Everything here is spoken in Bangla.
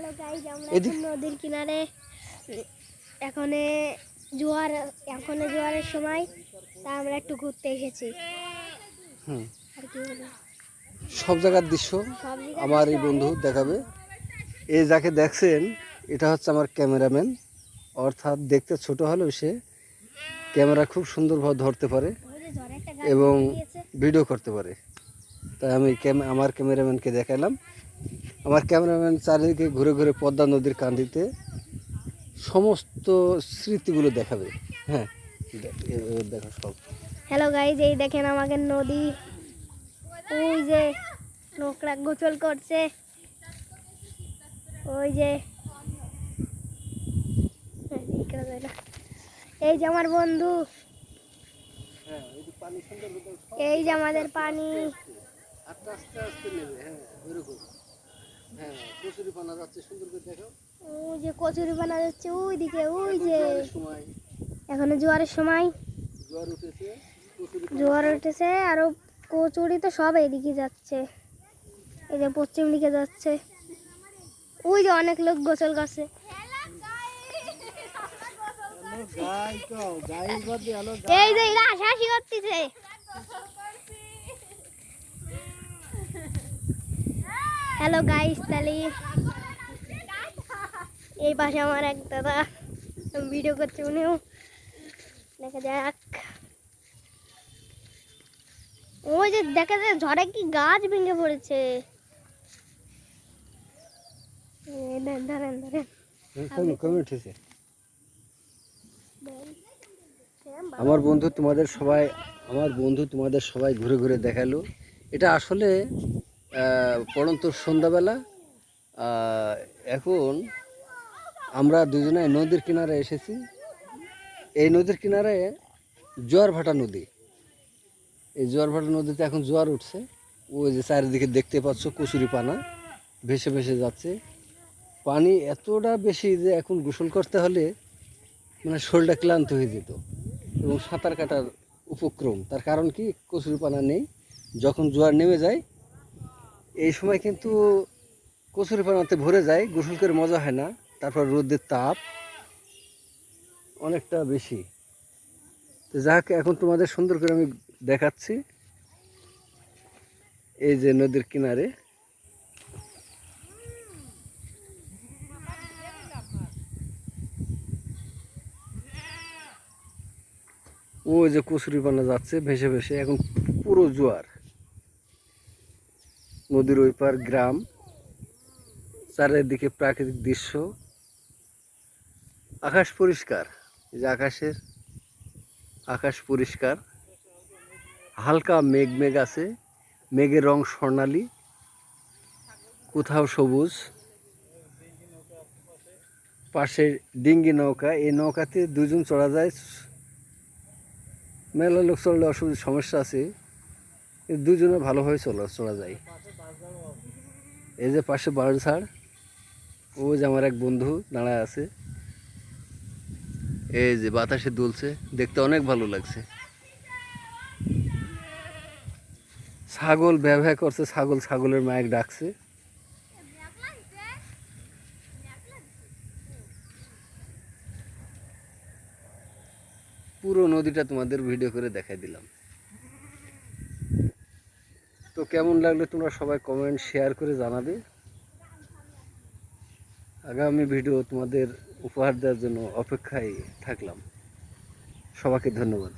হ্যালো গাইস, আমরা এখন নদীর কিনারে। জোয়ারের সময়, তা আমরা একটু ঘুরতে এসেছি। আর কি বলবো, সব জায়গার দৃশ্য আমার এই বন্ধু দেখাবে। এই যাকে দেখছেন, এটা হচ্ছে আমার ক্যামেরাম্যান। অর্থাৎ দেখতে ছোট হলেও সে ক্যামেরা খুব সুন্দরভাবে ধরতে পারে এবং ভিডিও করতে পারে। তাই আমি আমার ক্যামেরাম্যানকে দেখালাম। আমার ক্যামেরাম্যান চারিদিকে ঘুরে ঘুরে পদ্মা নদীর কান্দিতে সমস্ত স্মৃতিগুলো দেখাবে। হ্যাঁ, দেখা সব। হ্যালো গাইস, এই দেখেন আমাকে নদী, ওই যে নোকরা গোসল করছে, ওই যে এই যে আমার বন্ধু, এই যে আমাদের পানি। ওই যে কচুরি পানা যাচ্ছে ওইদিকে, ওই যে এখন জোয়ারের সময়, জোয়ার উঠেছে। আরো কচুরি তো সব এইদিকে যাচ্ছে, এই যে পশ্চিম দিকে যাচ্ছে। ওই যে অনেক লোক গোসল করছে। এই যে এরা হাসাহাসি করতেছে। হ্যালো গাইস, তাহলে এই পাশে আমার এক দাদা ভিডিও করছে, উনিও দেখা যাক। ওই যে দেখা যায় ঝড়ে কি গাছ ভেঙে পড়েছে। ধরেন আমার বন্ধু তোমাদের সবাই ঘুরে ঘুরে দেখালো। এটা আসলে পড়ন্ত সন্ধ্যাবেলা। এখন আমরা দুজনে নদীর কিনারে এসেছি। এই নদীর কিনারে জোয়ারভাটা নদী। এই জোয়ারভাটা নদীতে এখন জোয়ার উঠছে। ওই যে চারিদিকে দেখতে পাচ্ছ কচুরি পানা ভেসে ভেসে যাচ্ছে। পানি এতটা বেশি যে এখন গোসল করতে হলে মানে শরীরটা ক্লান্ত হয়ে যেত এবং সাঁতার কাটার উপক্রম। তার কারণ কি, কচুরি পানা নেই। যখন জোয়ার নেমে যায় এই সময় কিন্তু কচুরি পানাতে ভরে যায়, গোসল করে মজা হয় না। তারপর রোদের তাপ অনেকটা বেশি। তো যাক, এখন তোমাদের সুন্দর করে আমি দেখাচ্ছি। এই যে নদীর কিনারে ওই যে কচুরি পানা যাচ্ছে ভেসে ভেসে। এখন পুরো জোয়ার, নদীর ওই পার গ্রাম, চারিদিকে প্রাকৃতিক দৃশ্য, আকাশ পরিষ্কার। এই যে আকাশ পরিষ্কার, হালকা মেঘ মেঘ আছে, মেঘের রং স্বর্ণালী, কোথাও সবুজ। পাশে ডিঙ্গি নৌকা, এই নৌকাতে দুজন চড়া যায়। মেলা লোক চললে সমস্যা আছে, দুজনে ভালোভাবে চড়া যায়। এই যে পাশে বাঁশঝাড়, ও যে আমার এক বন্ধু দাঁড়ায় আছে। এই যে বাতাসে দুলছে, দেখতে অনেক ভালো লাগছে। ছাগল ভ্যাঁ ভ্যাঁ করছে, ছাগলের মায়ের ডাকছে। পুরো নদীটা তোমাদের ভিডিও করে দেখাই দিলাম। তো কেমন লাগলো তোমরা সবাই কমেন্ট শেয়ার করে জানাবে। আগামী ভিডিও তোমাদের উপহার দেওয়ার জন্য অপেক্ষায় থাকলাম। সবাইকে ধন্যবাদ।